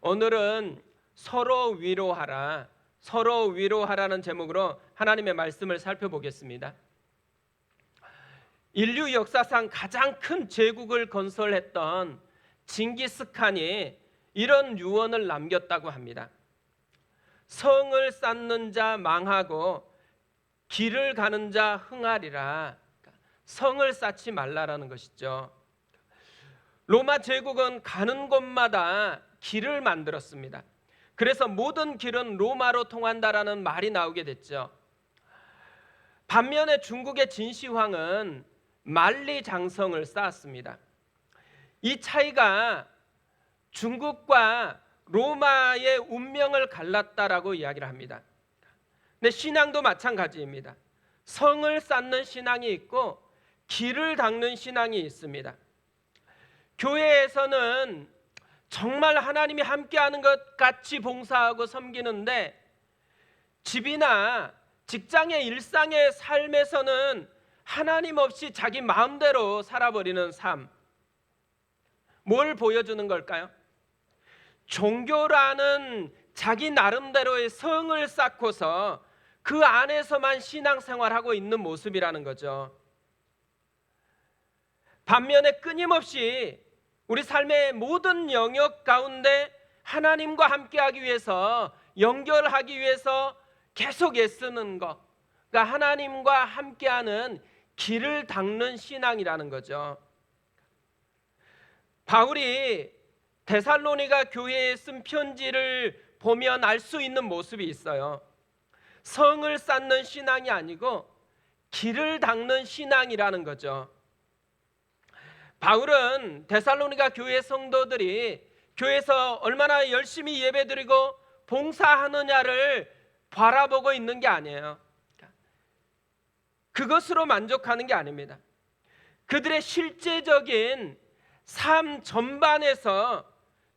오늘은 서로 위로하라, 서로 위로하라는 제목으로 하나님의 말씀을 살펴보겠습니다. 인류 역사상 가장 큰 제국을 건설했던 징기스칸이 이런 유언을 남겼다고 합니다. 성을 쌓는 자 망하고 길을 가는 자 흥하리라. 성을 쌓지 말라라는 것이죠. 로마 제국은 가는 곳마다 길을 만들었습니다. 그래서 모든 길은 로마로 통한다라는 말이 나오게 됐죠. 반면에 중국의 진시황은 만리장성을 쌓았습니다. 이 차이가 중국과 로마의 운명을 갈랐다라고 이야기를 합니다. 근데 신앙도 마찬가지입니다. 성을 쌓는 신앙이 있고 길을 닦는 신앙이 있습니다. 교회에서는 정말 하나님이 함께하는 것 같이 봉사하고 섬기는데 집이나 직장의 일상의 삶에서는 하나님 없이 자기 마음대로 살아버리는 삶, 뭘 보여주는 걸까요? 종교라는 자기 나름대로의 성을 쌓고서 그 안에서만 신앙생활하고 있는 모습이라는 거죠. 반면에 끊임없이 우리 삶의 모든 영역 가운데 하나님과 함께하기 위해서, 연결하기 위해서 계속 애쓰는 것, 그러니까 하나님과 함께하는 길을 닦는 신앙이라는 거죠. 바울이 데살로니가 교회에 쓴 편지를 보면 알 수 있는 모습이 있어요. 성을 쌓는 신앙이 아니고 길을 닦는 신앙이라는 거죠. 바울은 데살로니가 교회 성도들이 교회에서 얼마나 열심히 예배드리고 봉사하느냐를 바라보고 있는 게 아니에요. 그것으로 만족하는 게 아닙니다. 그들의 실제적인 삶 전반에서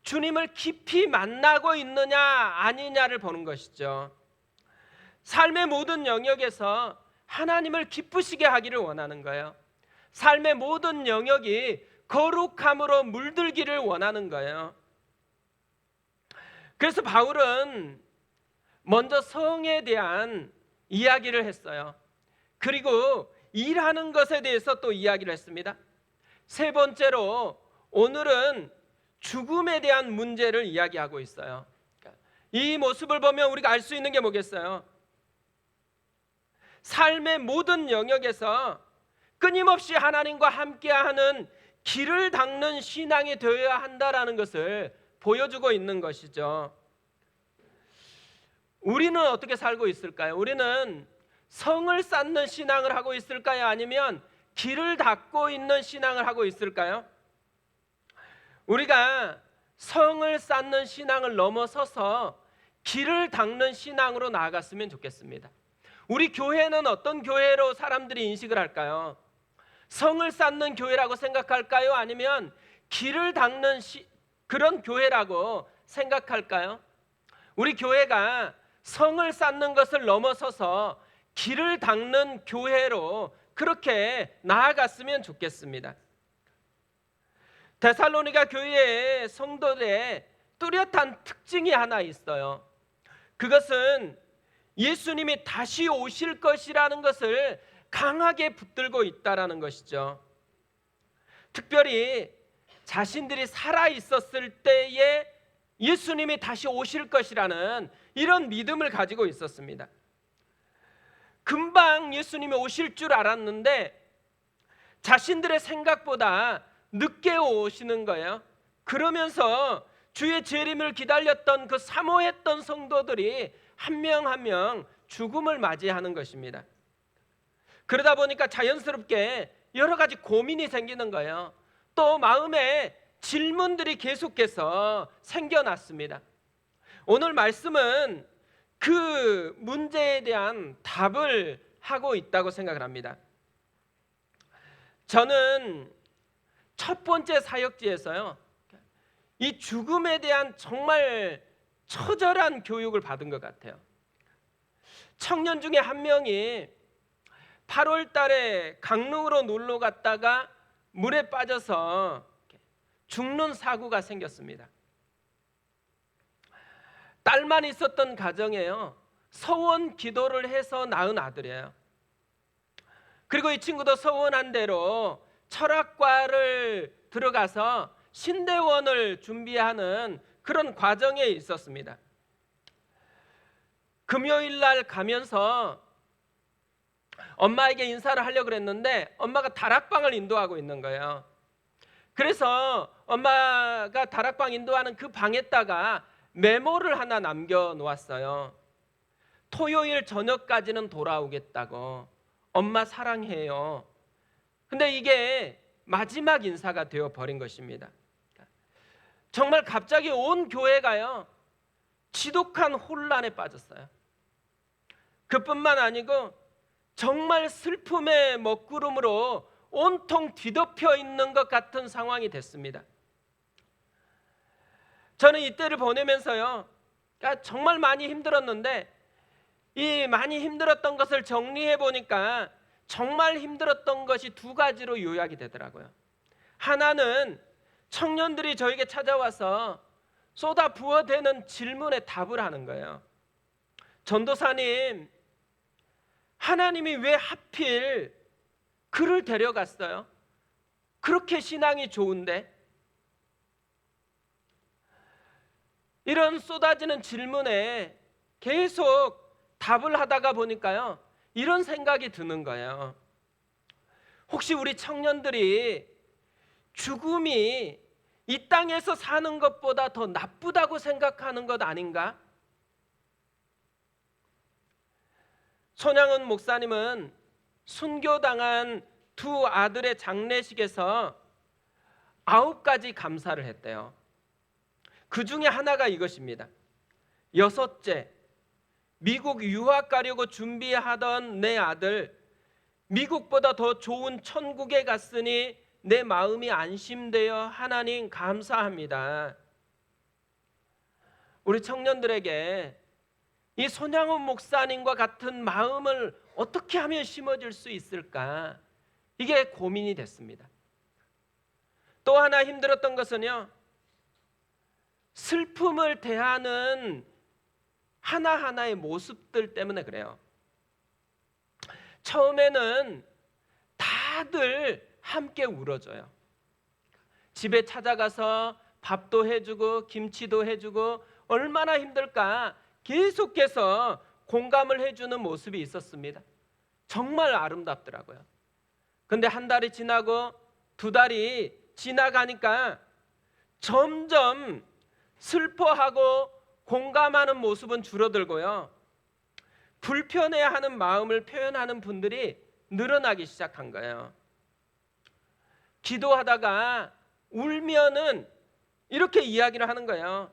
주님을 깊이 만나고 있느냐 아니냐를 보는 것이죠. 삶의 모든 영역에서 하나님을 기쁘시게 하기를 원하는 거예요. 삶의 모든 영역이 거룩함으로 물들기를 원하는 거예요. 그래서 바울은 먼저 성에 대한 이야기를 했어요. 그리고 일하는 것에 대해서 또 이야기를 했습니다. 세 번째로 오늘은 죽음에 대한 문제를 이야기하고 있어요. 이 모습을 보면 우리가 알 수 있는 게 뭐겠어요? 삶의 모든 영역에서 끊임없이 하나님과 함께하는 길을 닦는 신앙이 되어야 한다라는 것을 보여주고 있는 것이죠. 우리는 어떻게 살고 있을까요? 우리는 성을 쌓는 신앙을 하고 있을까요? 아니면 길을 닦고 있는 신앙을 하고 있을까요? 우리가 성을 쌓는 신앙을 넘어서서 길을 닦는 신앙으로 나아갔으면 좋겠습니다. 우리 교회는 어떤 교회로 사람들이 인식을 할까요? 성을 쌓는 교회라고 생각할까요? 아니면 길을 닦는 그런 교회라고 생각할까요? 우리 교회가 성을 쌓는 것을 넘어서서 길을 닦는 교회로 그렇게 나아갔으면 좋겠습니다. 데살로니가 교회의 성도들의 뚜렷한 특징이 하나 있어요. 그것은 예수님이 다시 오실 것이라는 것을 강하게 붙들고 있다라는 것이죠. 특별히 자신들이 살아 있었을 때에 예수님이 다시 오실 것이라는 이런 믿음을 가지고 있었습니다. 금방 예수님이 오실 줄 알았는데 자신들의 생각보다 늦게 오시는 거예요. 그러면서 주의 재림을 기다렸던 그 사모했던 성도들이 한 명 한 명 죽음을 맞이하는 것입니다. 그러다 보니까 자연스럽게 여러 가지 고민이 생기는 거예요. 또 마음에 질문들이 계속해서 생겨났습니다. 오늘 말씀은 그 문제에 대한 답을 하고 있다고 생각을 합니다. 저는 첫 번째 사역지에서요, 이 죽음에 대한 정말 처절한 교육을 받은 것 같아요. 청년 중에 한 명이 8월 달에 강릉으로 놀러 갔다가 물에 빠져서 죽는 사고가 생겼습니다. 딸만 있었던 가정이에요. 서원 기도를 해서 낳은 아들이에요. 그리고 이 친구도 서원한 대로 철학과를 들어가서 신대원을 준비하는 그런 과정에 있었습니다. 금요일 날 가면서 엄마에게 인사를 하려고 그랬는데 엄마가 다락방을 인도하고 있는 거예요. 그래서 엄마가 다락방 인도하는 그 방에다가 메모를 하나 남겨놓았어요. 토요일 저녁까지는 돌아오겠다고. 엄마 사랑해요. 근데 이게 마지막 인사가 되어버린 것입니다. 정말 갑자기 온 교회가요, 지독한 혼란에 빠졌어요. 그뿐만 아니고 정말 슬픔의 먹구름으로 온통 뒤덮여 있는 것 같은 상황이 됐습니다. 저는 이때를 보내면서요, 정말 많이 힘들었는데 이 많이 힘들었던 것을 정리해 보니까 정말 힘들었던 것이 두 가지로 요약이 되더라고요. 하나는 청년들이 저에게 찾아와서 쏟아 부어대는 질문에 답을 하는 거예요. 전도사님, 하나님이 왜 하필 그를 데려갔어요? 그렇게 신앙이 좋은데? 이런 쏟아지는 질문에 계속 답을 하다가 보니까요, 이런 생각이 드는 거예요. 혹시 우리 청년들이 죽음이 이 땅에서 사는 것보다 더 나쁘다고 생각하는 것 아닌가? 손양은 목사님은 순교당한 두 아들의 장례식에서 9가지 감사를 했대요. 그 중에 하나가 이것입니다. 6째, 미국 유학 가려고 준비하던 내 아들, 미국보다 더 좋은 천국에 갔으니 내 마음이 안심되어 하나님 감사합니다. 우리 청년들에게 이 손양훈 목사님과 같은 마음을 어떻게 하면 심어줄 수 있을까? 이게 고민이 됐습니다. 또 하나 힘들었던 것은요, 슬픔을 대하는 하나하나의 모습들 때문에 그래요. 처음에는 다들 함께 울어줘요. 집에 찾아가서 밥도 해주고 김치도 해주고 얼마나 힘들까 계속해서 공감을 해주는 모습이 있었습니다. 정말 아름답더라고요. 근데 한 달이 지나고 두 달이 지나가니까 점점 슬퍼하고 공감하는 모습은 줄어들고요, 불편해하는 마음을 표현하는 분들이 늘어나기 시작한 거예요. 기도하다가 울면은 이렇게 이야기를 하는 거예요.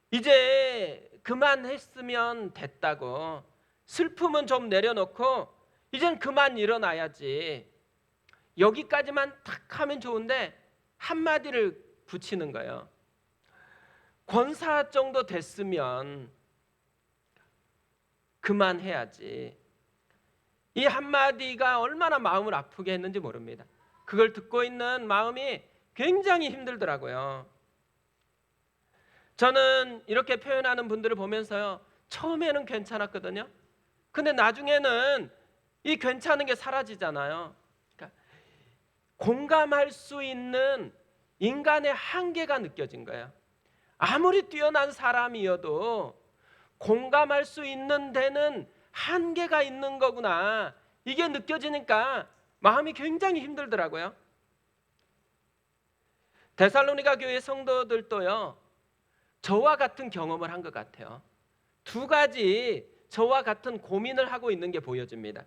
이제 그만했으면 됐다고. 슬픔은 좀 내려놓고 이젠 그만 일어나야지. 여기까지만 탁 하면 좋은데 한마디를 붙이는 거예요. 권사 정도 됐으면 그만해야지. 이 한마디가 얼마나 마음을 아프게 했는지 모릅니다. 그걸 듣고 있는 마음이 굉장히 힘들더라고요. 저는 이렇게 표현하는 분들을 보면서요, 처음에는 괜찮았거든요. 근데 나중에는 이 괜찮은 게 사라지잖아요. 그러니까 공감할 수 있는 인간의 한계가 느껴진 거예요. 아무리 뛰어난 사람이어도 공감할 수 있는 데는 한계가 있는 거구나, 이게 느껴지니까 마음이 굉장히 힘들더라고요. 데살로니가 교회 성도들도요, 저와 같은 경험을 한 것 같아요. 두 가지 저와 같은 고민을 하고 있는 게 보여집니다.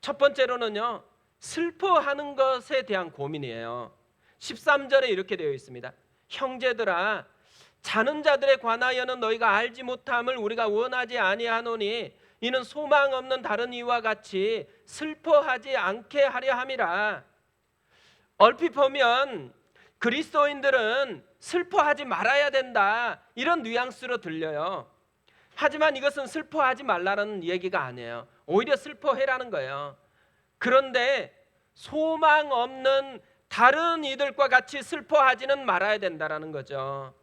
첫 번째로는요, 슬퍼하는 것에 대한 고민이에요. 13절에 이렇게 되어 있습니다. 형제들아, 자는 자들에 관하여는 너희가 알지 못함을 우리가 원하지 아니하노니 이는 소망 없는 다른 이와 같이 슬퍼하지 않게 하려 함이라. 얼핏 보면 그리스도인들은 슬퍼하지 말아야 된다, 이런 뉘앙스로 들려요. 하지만 이것은 슬퍼하지 말라는 얘기가 아니에요. 오히려 슬퍼해라는 거예요. 그런데 소망 없는 다른 이들과 같이 슬퍼하지는 말아야 된다라는 거죠.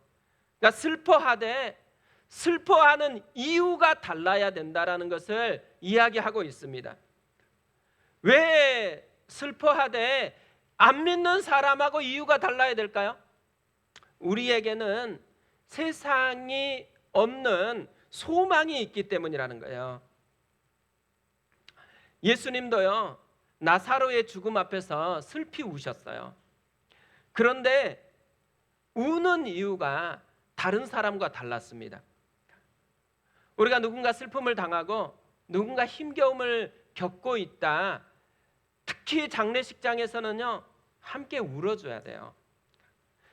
그러니까 슬퍼하되 슬퍼하는 이유가 달라야 된다라는 것을 이야기하고 있습니다. 왜 슬퍼하되 안 믿는 사람하고 이유가 달라야 될까요? 우리에게는 세상이 없는 소망이 있기 때문이라는 거예요. 예수님도요, 나사로의 죽음 앞에서 슬피 우셨어요. 그런데 우는 이유가 다른 사람과 달랐습니다. 우리가 누군가 슬픔을 당하고 누군가 힘겨움을 겪고 있다, 특히 장례식장에서는요, 함께 울어줘야 돼요.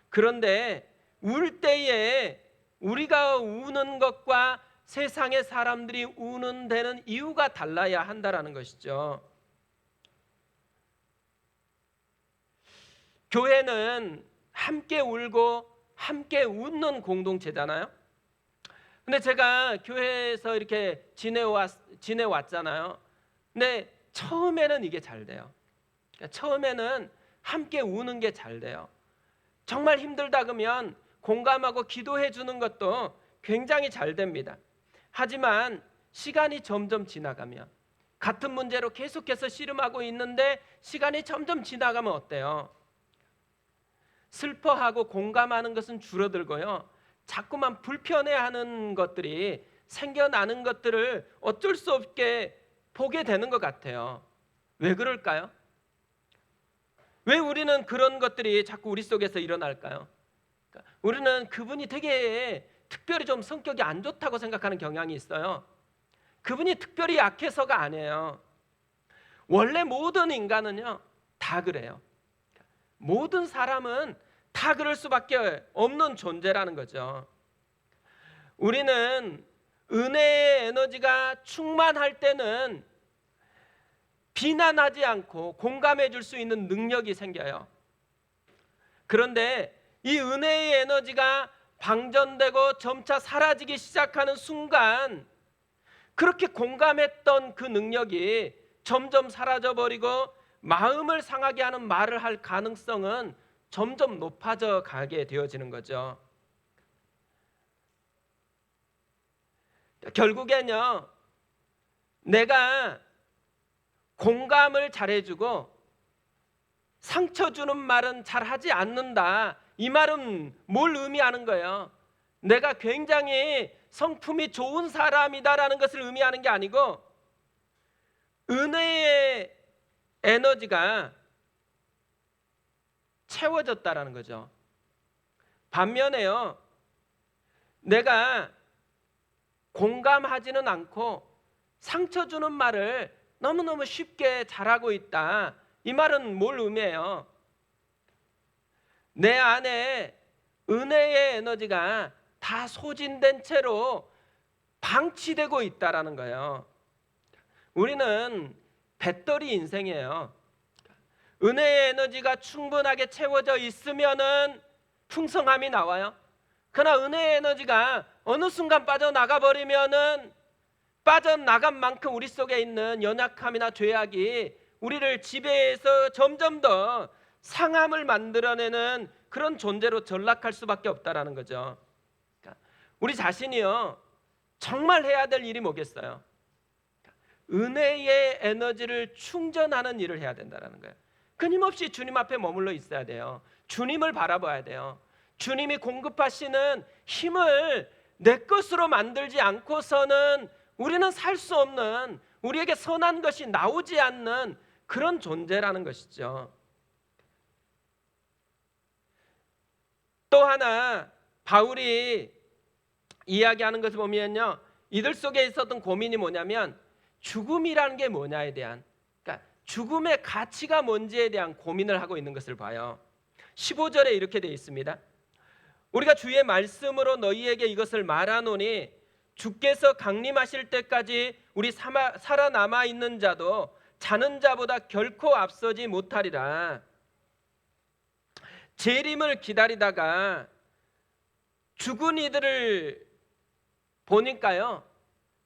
그런데 울 때에 우리가 우는 것과 세상의 사람들이 우는 데는 이유가 달라야 한다라는 것이죠. 교회는 함께 울고 함께 웃는 공동체잖아요. 근데 제가 교회에서 이렇게 지내왔잖아요. 근데 처음에는 이게 잘 돼요. 처음에는 함께 우는 게 잘 돼요. 정말 힘들다 그러면 공감하고 기도해 주는 것도 굉장히 잘 됩니다. 하지만 시간이 점점 지나가면, 같은 문제로 계속해서 씨름하고 있는데 시간이 점점 지나가면 어때요? 슬퍼하고 공감하는 것은 줄어들고요, 자꾸만 불편해하는 것들이 생겨나는 것들을 어쩔 수 없게 보게 되는 것 같아요. 왜 그럴까요? 왜 우리는 그런 것들이 자꾸 우리 속에서 일어날까요? 우리는 그분이 되게 특별히 좀 성격이 안 좋다고 생각하는 경향이 있어요. 그분이 특별히 약해서가 아니에요. 원래 모든 인간은요, 다 그래요. 모든 사람은 다 그럴 수밖에 없는 존재라는 거죠. 우리는 은혜의 에너지가 충만할 때는 비난하지 않고 공감해 줄 수 있는 능력이 생겨요. 그런데 이 은혜의 에너지가 방전되고 점차 사라지기 시작하는 순간, 그렇게 공감했던 그 능력이 점점 사라져버리고 마음을 상하게 하는 말을 할 가능성은 점점 높아져 가게 되어지는 거죠. 결국엔요, 내가 공감을 잘해주고 상처 주는 말은 잘하지 않는다, 이 말은 뭘 의미하는 거예요? 내가 굉장히 성품이 좋은 사람이다라는 것을 의미하는 게 아니고, 은혜의 에너지가 채워졌다라는 거죠. 반면에요, 내가 공감하지는 않고 상처 주는 말을 너무너무 쉽게 잘하고 있다, 이 말은 뭘 의미해요? 내 안에 은혜의 에너지가 다 소진된 채로 방치되고 있다라는 거예요. 우리는 배터리 인생이에요. 은혜의 에너지가 충분하게 채워져 있으면은 풍성함이 나와요. 그러나 은혜의 에너지가 어느 순간 빠져나가 버리면은 빠져나간 만큼 우리 속에 있는 연약함이나 죄악이 우리를 지배해서 점점 더 상함을 만들어내는 그런 존재로 전락할 수밖에 없다라는 거죠. 그러니까 우리 자신이요, 정말 해야 될 일이 뭐겠어요? 은혜의 에너지를 충전하는 일을 해야 된다는 거예요. 끊임없이 주님 앞에 머물러 있어야 돼요. 주님을 바라봐야 돼요. 주님이 공급하시는 힘을 내 것으로 만들지 않고서는 우리는 살 수 없는, 우리에게 선한 것이 나오지 않는 그런 존재라는 것이죠. 또 하나 바울이 이야기하는 것을 보면요, 이들 속에 있었던 고민이 뭐냐면 죽음이라는 게 뭐냐에 대한, 그러니까 죽음의 가치가 뭔지에 대한 고민을 하고 있는 것을 봐요. 15절에 이렇게 되어 있습니다. 우리가 주의 말씀으로 너희에게 이것을 말하노니 주께서 강림하실 때까지 우리 살아남아 있는 자도 자는 자보다 결코 앞서지 못하리라. 재림을 기다리다가 죽은 이들을 보니까요,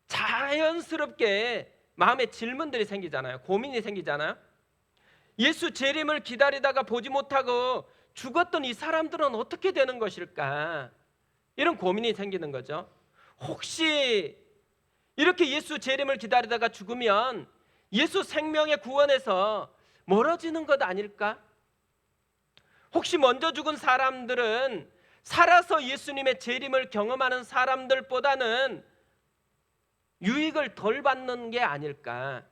자연스럽게 마음에 질문들이 생기잖아요. 고민이 생기잖아요. 예수 재림을 기다리다가 보지 못하고 죽었던 이 사람들은 어떻게 되는 것일까? 이런 고민이 생기는 거죠. 혹시 이렇게 예수 재림을 기다리다가 죽으면 예수 생명의 구원에서 멀어지는 것 아닐까? 혹시 먼저 죽은 사람들은 살아서 예수님의 재림을 경험하는 사람들보다는 유익을 덜 받는 게 아닐까?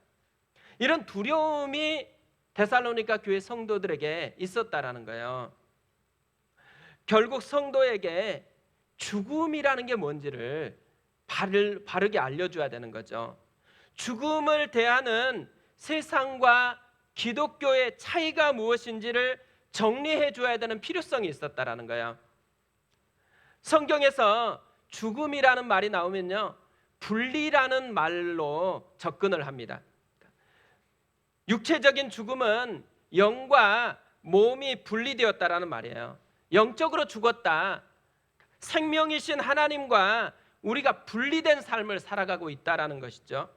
이런 두려움이 데살로니가 교회 성도들에게 있었다라는 거예요. 결국 성도에게 죽음이라는 게 뭔지를 바르게 알려줘야 되는 거죠. 죽음을 대하는 세상과 기독교의 차이가 무엇인지를 정리해 줘야 되는 필요성이 있었다라는 거예요. 성경에서 죽음이라는 말이 나오면요, 분리라는 말로 접근을 합니다. 육체적인 죽음은 영과 몸이 분리되었다라는 말이에요. 영적으로 죽었다. 생명이신 하나님과 우리가 분리된 삶을 살아가고 있다라는 것이죠.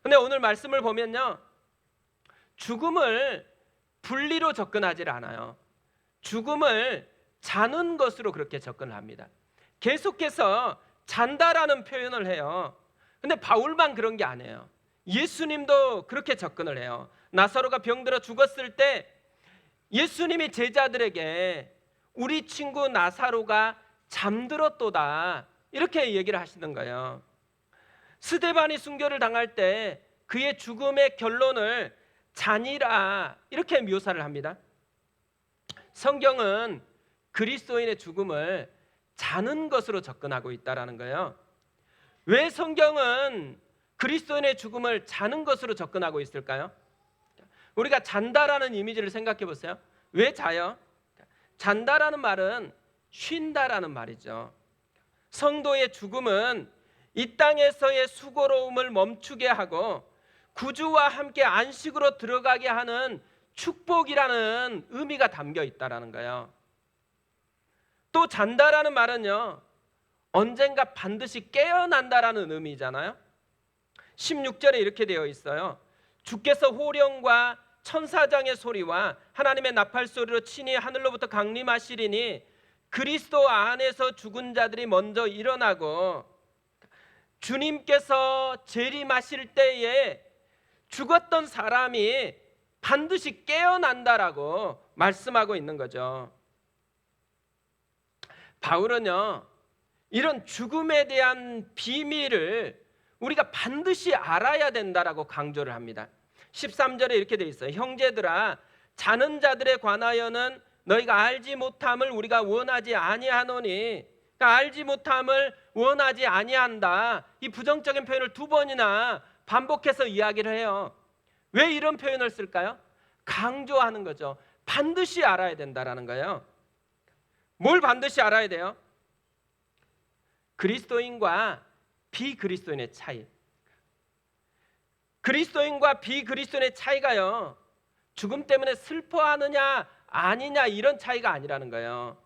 근데 오늘 말씀을 보면요, 죽음을 분리로 접근하지 않아요. 죽음을 자는 것으로 그렇게 접근을 합니다. 계속해서 잔다라는 표현을 해요. 근데 바울만 그런 게 아니에요. 예수님도 그렇게 접근을 해요. 나사로가 병들어 죽었을 때 예수님이 제자들에게 우리 친구 나사로가 잠들었도다, 이렇게 얘기를 하시는 거예요. 스데반이 순교를 당할 때 그의 죽음의 결론을 잔이라, 이렇게 묘사를 합니다. 성경은 그리스도인의 죽음을 자는 것으로 접근하고 있다라는 거예요. 왜 성경은 그리스도인의 죽음을 자는 것으로 접근하고 있을까요? 우리가 잔다라는 이미지를 생각해 보세요. 왜 자요? 잔다라는 말은 쉰다라는 말이죠. 성도의 죽음은 이 땅에서의 수고로움을 멈추게 하고 구주와 함께 안식으로 들어가게 하는 축복이라는 의미가 담겨 있다라는 거예요. 또 잔다라는 말은요, 언젠가 반드시 깨어난다라는 의미잖아요. 16절에 이렇게 되어 있어요. 주께서 호령과 천사장의 소리와 하나님의 나팔 소리로 친히 하늘로부터 강림하시리니 그리스도 안에서 죽은 자들이 먼저 일어나고, 주님께서 재림하실 때에 죽었던 사람이 반드시 깨어난다라고 말씀하고 있는 거죠. 바울은요, 이런 죽음에 대한 비밀을 우리가 반드시 알아야 된다라고 강조를 합니다. 13절에 이렇게 되어 있어요. 형제들아, 자는 자들에 관하여는 너희가 알지 못함을 우리가 원하지 아니하노니, 그러니까 알지 못함을 원하지 아니한다, 이 부정적인 표현을 두 번이나 반복해서 이야기를 해요. 왜 이런 표현을 쓸까요? 강조하는 거죠. 반드시 알아야 된다라는 거예요. 뭘 반드시 알아야 돼요? 그리스도인과 비그리스도인의 차이. 그리스도인과 비그리스도인의 차이가요, 죽음 때문에 슬퍼하느냐 아니냐 이런 차이가 아니라는 거예요.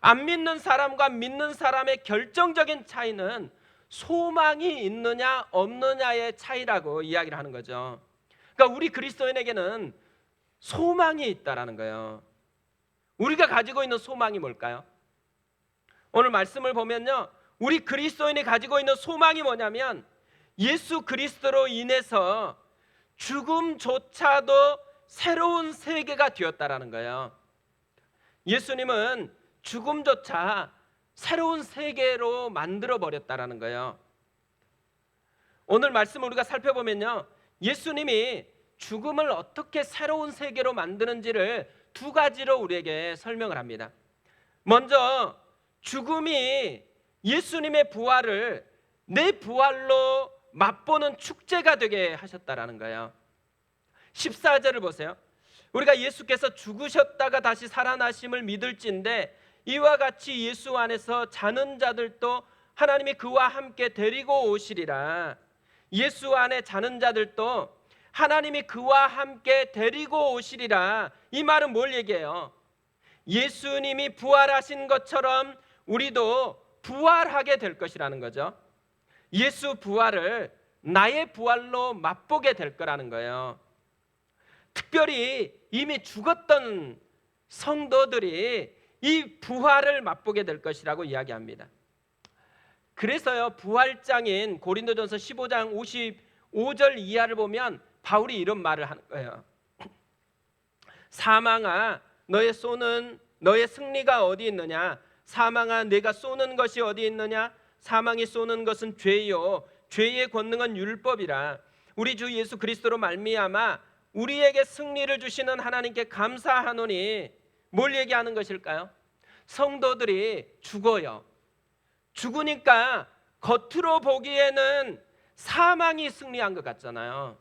안 믿는 사람과 믿는 사람의 결정적인 차이는 소망이 있느냐 없느냐의 차이라고 이야기를 하는 거죠. 그러니까 우리 그리스도인에게는 소망이 있다라는 거예요. 우리가 가지고 있는 소망이 뭘까요? 오늘 말씀을 보면요, 우리 그리스도인이 가지고 있는 소망이 뭐냐면 예수 그리스도로 인해서 죽음조차도 새로운 세계가 되었다라는 거예요. 예수님은 죽음조차 새로운 세계로 만들어 버렸다라는 거예요. 오늘 말씀을 우리가 살펴보면요, 예수님이 죽음을 어떻게 새로운 세계로 만드는지를 두 가지로 우리에게 설명을 합니다. 먼저 죽음이 예수님의 부활을 내 부활로 맛보는 축제가 되게 하셨다라는 거예요. 14절을 보세요. 우리가 예수께서 죽으셨다가 다시 살아나심을 믿을진데 이와 같이 예수 안에서 자는 자들도 하나님이 그와 함께 데리고 오시리라. 예수 안에 자는 자들도 하나님이 그와 함께 데리고 오시리라. 이 말은 뭘 얘기해요? 예수님이 부활하신 것처럼 우리도 부활하게 될 것이라는 거죠. 예수 부활을 나의 부활로 맛보게 될 거라는 거예요. 특별히 이미 죽었던 성도들이 이 부활을 맛보게 될 것이라고 이야기합니다. 그래서요, 부활장인 고린도전서 15장 55절 이하를 보면 바울이 이런 말을 하는 거예요. 사망아, 너의 승리가 어디 있느냐? 사망아, 내가 쏘는 것이 어디 있느냐? 사망이 쏘는 것은 죄요, 죄의 권능은 율법이라. 우리 주 예수 그리스도로 말미암아 우리에게 승리를 주시는 하나님께 감사하노니. 뭘 얘기하는 것일까요? 성도들이 죽어요. 죽으니까 겉으로 보기에는 사망이 승리한 것 같잖아요.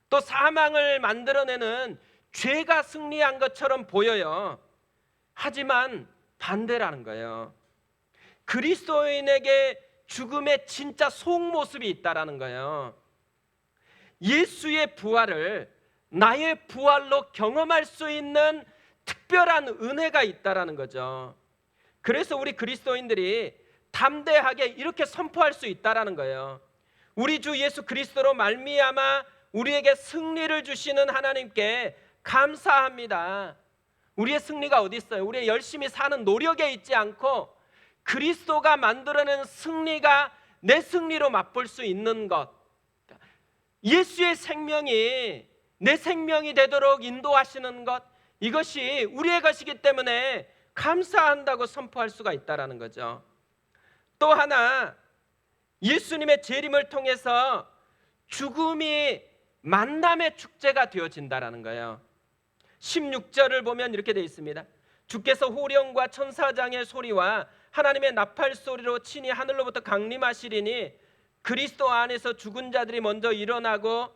또 사망을 만들어내는 죄가 승리한 것처럼 보여요. 하지만 반대라는 거예요. 그리스도인에게 죽음의 진짜 속모습이 있다라는 거예요. 예수의 부활을 나의 부활로 경험할 수 있는 특별한 은혜가 있다라는 거죠. 그래서 우리 그리스도인들이 담대하게 이렇게 선포할 수 있다라는 거예요. 우리 주 예수 그리스도로 말미암아 우리에게 승리를 주시는 하나님께 감사합니다. 우리의 승리가 어디 있어요? 우리의 열심히 사는 노력에 있지 않고 그리스도가 만들어낸 승리가 내 승리로 맛볼 수 있는 것, 예수의 생명이 내 생명이 되도록 인도하시는 것, 이것이 우리의 것이기 때문에 감사한다고 선포할 수가 있다는 거죠. 또 하나, 예수님의 재림을 통해서 죽음이 만남의 축제가 되어진다는 거예요. 16절을 보면 이렇게 되어 있습니다. 주께서 호령과 천사장의 소리와 하나님의 나팔 소리로 친히 하늘로부터 강림하시리니 그리스도 안에서 죽은 자들이 먼저 일어나고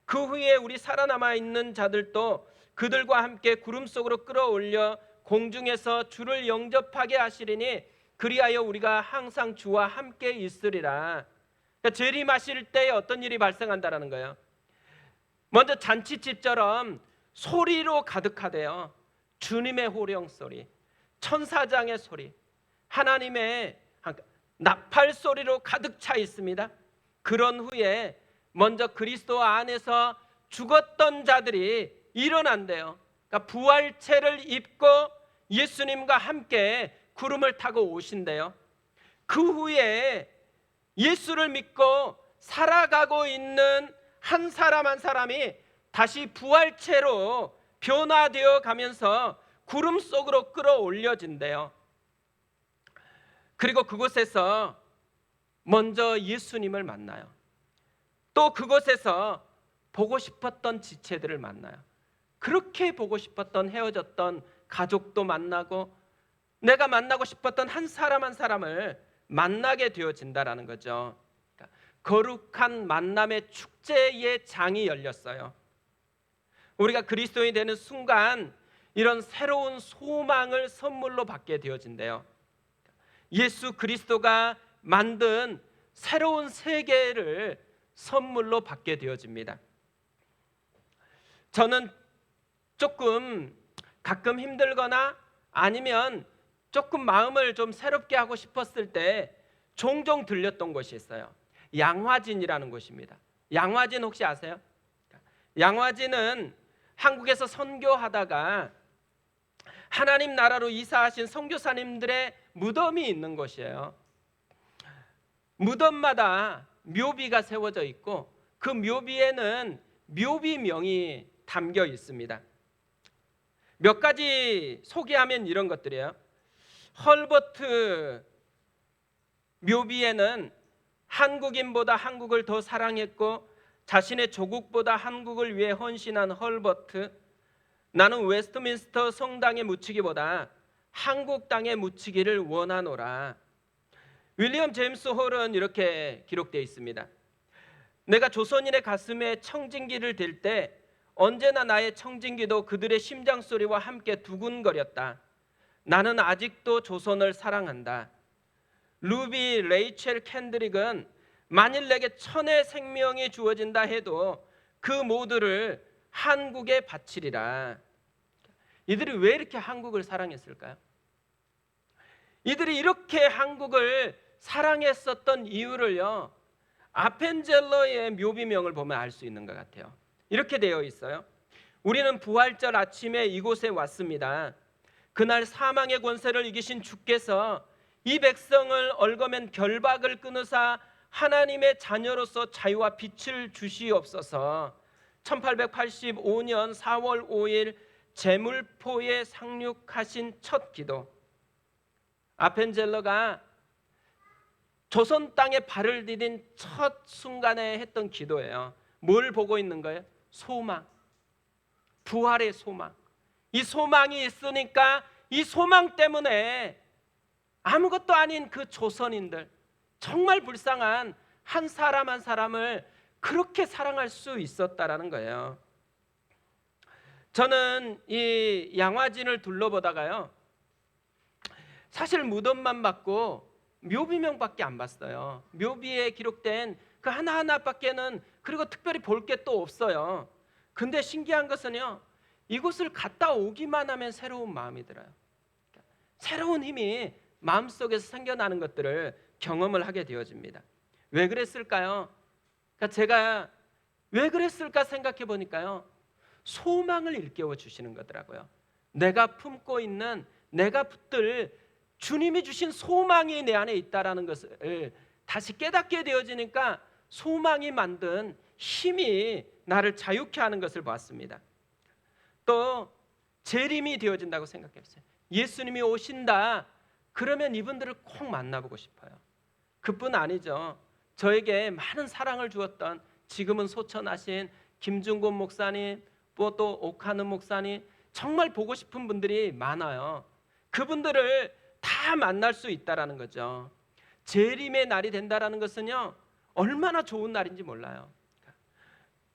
그 후에 우리 살아남아 있는 자들도 그들과 함께 구름 속으로 끌어올려 공중에서 주를 영접하게 하시리니 그리하여 우리가 항상 주와 함께 있으리라. 그러니까 재림하실 때에 어떤 일이 발생한다는 거예요. 먼저 잔치집처럼 소리로 가득하대요. 주님의 호령 소리, 천사장의 소리, 하나님의 나팔 소리로 가득 차 있습니다. 그런 후에 먼저 그리스도 안에서 죽었던 자들이 일어난대요. 그러니까 부활체를 입고 예수님과 함께 구름을 타고 오신대요. 그 후에 예수를 믿고 살아가고 있는 한 사람 한 사람이 다시 부활체로 변화되어 가면서 구름 속으로 끌어올려진대요. 그리고 그곳에서 먼저 예수님을 만나요. 또 그곳에서 보고 싶었던 지체들을 만나요. 그렇게 보고 싶었던 헤어졌던 가족도 만나고 내가 만나고 싶었던 한 사람 한 사람을 만나게 되어진다라는 거죠. 그러니까 거룩한 만남의 축제의 장이 열렸어요. 우리가 그리스도인이 되는 순간 이런 새로운 소망을 선물로 받게 되어진대요. 예수 그리스도가 만든 새로운 세계를 선물로 받게 되어집니다. 저는 조금 가끔 힘들거나 아니면 조금 마음을 좀 새롭게 하고 싶었을 때 종종 들렸던 곳이 있어요. 양화진이라는 곳입니다. 양화진 혹시 아세요? 양화진은 한국에서 선교하다가 하나님 나라로 이사하신 선교사님들의 무덤이 있는 곳이에요. 무덤마다 묘비가 세워져 있고 그 묘비에는 묘비명이 담겨 있습니다. 몇 가지 소개하면 이런 것들이에요. 헐버트 묘비에는 한국인보다 한국을 더 사랑했고 자신의 조국보다 한국을 위해 헌신한 헐버트, 나는 웨스트민스터 성당에 묻히기보다 한국 땅에 묻히기를 원하노라. 윌리엄 제임스 홀은 이렇게 기록되어 있습니다. 내가 조선인의 가슴에 청진기를 댈 때 언제나 나의 청진기도 그들의 심장 소리와 함께 두근거렸다. 나는 아직도 조선을 사랑한다. 루비 레이첼 캔드릭은 만일 내게 천의 생명이 주어진다 해도 그 모두를 한국에 바치리라. 이들이 왜 이렇게 한국을 사랑했을까요? 이들이 이렇게 한국을 사랑했었던 이유를요, 아펜젤러의 묘비명을 보면 알 수 있는 것 같아요. 이렇게 되어 있어요. 우리는 부활절 아침에 이곳에 왔습니다. 그날 사망의 권세를 이기신 주께서 이 백성을 얽어맨 결박을 끊으사 하나님의 자녀로서 자유와 빛을 주시옵소서. 1885년 4월 5일 제물포에 상륙하신 첫 기도. 아펜젤러가 조선 땅에 발을 디딘 첫 순간에 했던 기도예요. 뭘 보고 있는 거예요? 소망, 부활의 소망. 이 소망이 있으니까 이 소망 때문에 아무것도 아닌 그 조선인들, 정말 불쌍한 한 사람 한 사람을 그렇게 사랑할 수 있었다라는 거예요. 저는 이 양화진을 둘러보다가요, 사실 무덤만 봤고 묘비명밖에 안 봤어요. 묘비에 기록된 그 하나하나밖에는 그리고 특별히 볼 게 또 없어요. 근데 신기한 것은요, 이곳을 갔다 오기만 하면 새로운 마음이 들어요. 새로운 힘이 마음속에서 생겨나는 것들을 경험을 하게 되어집니다. 왜 그랬을까요? 그러니까 제가 왜 그랬을까 생각해 보니까요, 소망을 일깨워 주시는 거더라고요. 내가 품고 있는, 내가 붙들 주님이 주신 소망이 내 안에 있다라는 것을 다시 깨닫게 되어지니까 소망이 만든 힘이 나를 자유케 하는 것을 보았습니다. 또 재림이 되어진다고 생각했어요. 예수님이 오신다, 그러면 이분들을 꼭 만나보고 싶어요. 그뿐 아니죠. 저에게 많은 사랑을 주었던, 지금은 소천하신 김중곤 목사님, 또 옥하는 목사님, 정말 보고 싶은 분들이 많아요. 그분들을 다 만날 수 있다라는 거죠. 재림의 날이 된다라는 것은요, 얼마나 좋은 날인지 몰라요.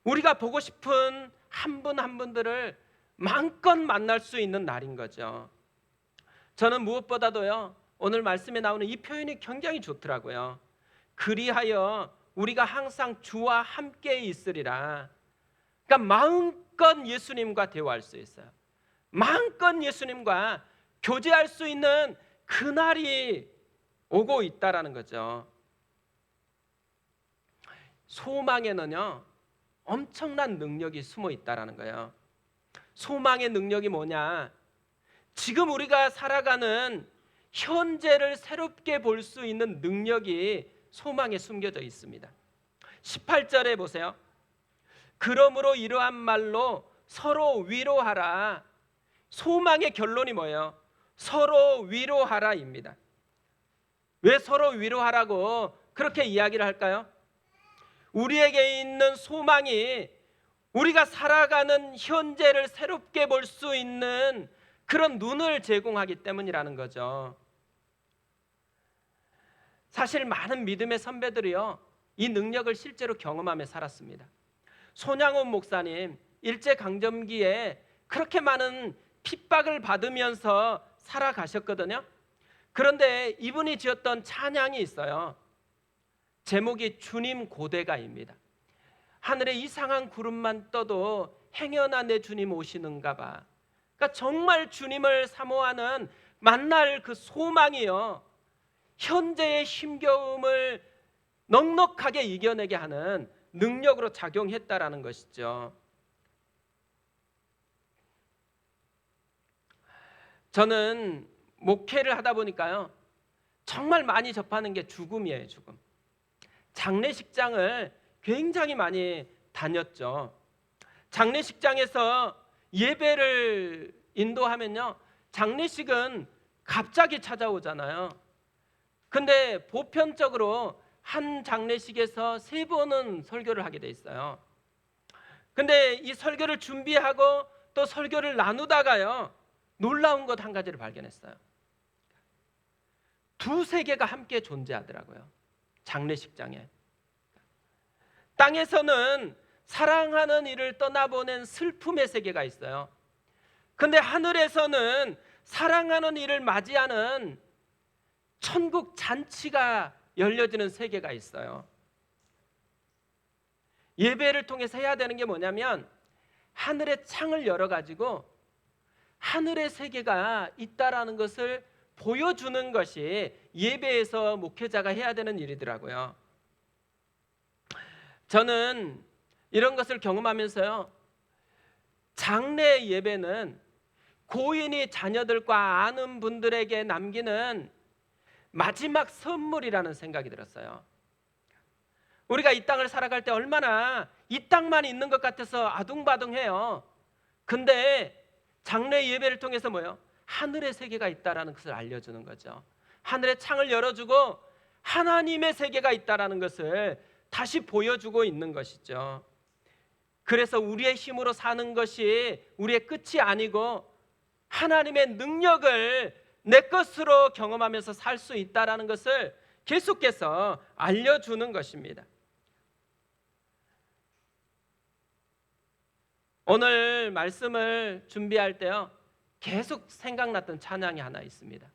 우리가 보고 싶은 한 분 한 분들을 마음껏 만날 수 있는 날인 거죠. 저는 무엇보다도요, 오늘 말씀에 나오는 이 표현이 굉장히 좋더라고요. 그리하여 우리가 항상 주와 함께 있으리라. 그러니까 마음껏 예수님과 대화할 수 있어요. 마음껏 예수님과 교제할 수 있는 그날이 오고 있다라는 거죠. 소망에는요, 엄청난 능력이 숨어 있다라는 거예요. 소망의 능력이 뭐냐? 지금 우리가 살아가는 현재를 새롭게 볼 수 있는 능력이 소망에 숨겨져 있습니다. 18절에 보세요. 그러므로 이러한 말로 서로 위로하라. 소망의 결론이 뭐예요? 서로 위로하라입니다. 왜 서로 위로하라고 그렇게 이야기를 할까요? 우리에게 있는 소망이 우리가 살아가는 현재를 새롭게 볼 수 있는 그런 눈을 제공하기 때문이라는 거죠. 사실 많은 믿음의 선배들이요, 이 능력을 실제로 경험하며 살았습니다. 손양원 목사님, 일제강점기에 그렇게 많은 핍박을 받으면서 살아가셨거든요. 그런데 이분이 지었던 찬양이 있어요. 제목이 주님 고대가입니다. 하늘에 이상한 구름만 떠도 행여나 내 주님 오시는가 봐. 그러니까 정말 주님을 사모하는 만날 그 소망이요, 현재의 힘겨움을 넉넉하게 이겨내게 하는 능력으로 작용했다라는 것이죠. 저는 목회를 하다 보니까요, 정말 많이 접하는 게 죽음이에요. 죽음. 장례식장을 굉장히 많이 다녔죠. 장례식장에서 예배를 인도하면요, 장례식은 갑자기 찾아오잖아요. 근데 보편적으로 한 장례식에서 3번은 설교를 하게 돼 있어요. 근데 이 설교를 준비하고 또 설교를 나누다가요, 놀라운 것 한 가지를 발견했어요. 두 세계가 함께 존재하더라고요. 장례식장에. 땅에서는 사랑하는 이를 떠나보낸 슬픔의 세계가 있어요. 근데 하늘에서는 사랑하는 이를 맞이하는 천국 잔치가 열려지는 세계가 있어요. 예배를 통해서 해야 되는 게 뭐냐면, 하늘의 창을 열어가지고 하늘의 세계가 있다라는 것을 보여주는 것이 예배에서 목회자가 해야 되는 일이더라고요. 저는 이런 것을 경험하면서요, 장례 예배는 고인이 자녀들과 아는 분들에게 남기는 마지막 선물이라는 생각이 들었어요. 우리가 이 땅을 살아갈 때 얼마나 이 땅만 있는 것 같아서 아둥바둥해요. 근데 장래 예배를 통해서 뭐예요? 하늘의 세계가 있다라는 것을 알려주는 거죠. 하늘의 창을 열어주고 하나님의 세계가 있다라는 것을 다시 보여주고 있는 것이죠. 그래서 우리의 힘으로 사는 것이 우리의 끝이 아니고 하나님의 능력을 내 것으로 경험하면서 살 수 있다라는 것을 계속해서 알려주는 것입니다. 오늘 말씀을 준비할 때요, 계속 생각났던 찬양이 하나 있습니다.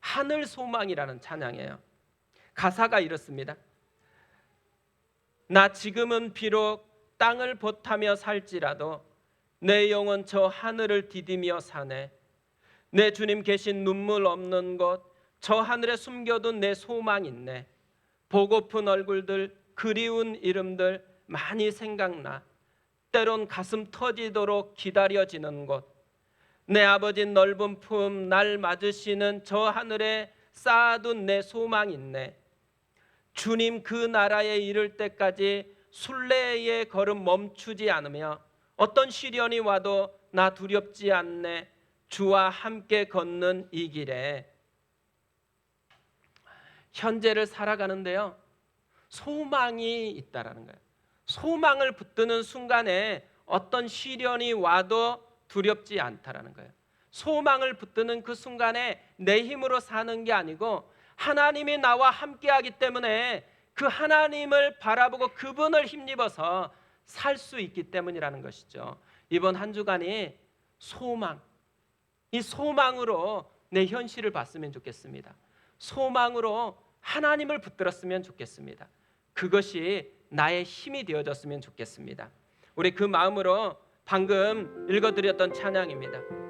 하늘 소망이라는 찬양이에요. 가사가 이렇습니다. 나 지금은 비록 땅을 벗하며 살지라도 내 영혼 저 하늘을 디디며 사네. 내 주님 계신 눈물 없는 곳 저 하늘에 숨겨둔 내 소망 있네. 보고픈 얼굴들 그리운 이름들 많이 생각나. 때론 가슴 터지도록 기다려지는 곳 내 아버지 넓은 품 날 맞으시는 저 하늘에 쌓아둔 내 소망 있네. 주님 그 나라에 이를 때까지 순례의 걸음 멈추지 않으며 어떤 시련이 와도 나 두렵지 않네. 주와 함께 걷는 이 길에. 현재를 살아가는데요, 소망이 있다라는 거예요. 소망을 붙드는 순간에 어떤 시련이 와도 두렵지 않다라는 거예요. 소망을 붙드는 그 순간에 내 힘으로 사는 게 아니고 하나님이 나와 함께하기 때문에 그 하나님을 바라보고 그분을 힘입어서 살 수 있기 때문이라는 것이죠. 이번 한 주간이 소망, 이 소망으로 내 현실을 봤으면 좋겠습니다. 소망으로 하나님을 붙들었으면 좋겠습니다. 그것이 나의 힘이 되어졌으면 좋겠습니다. 우리 그 마음으로 방금 읽어드렸던 찬양입니다.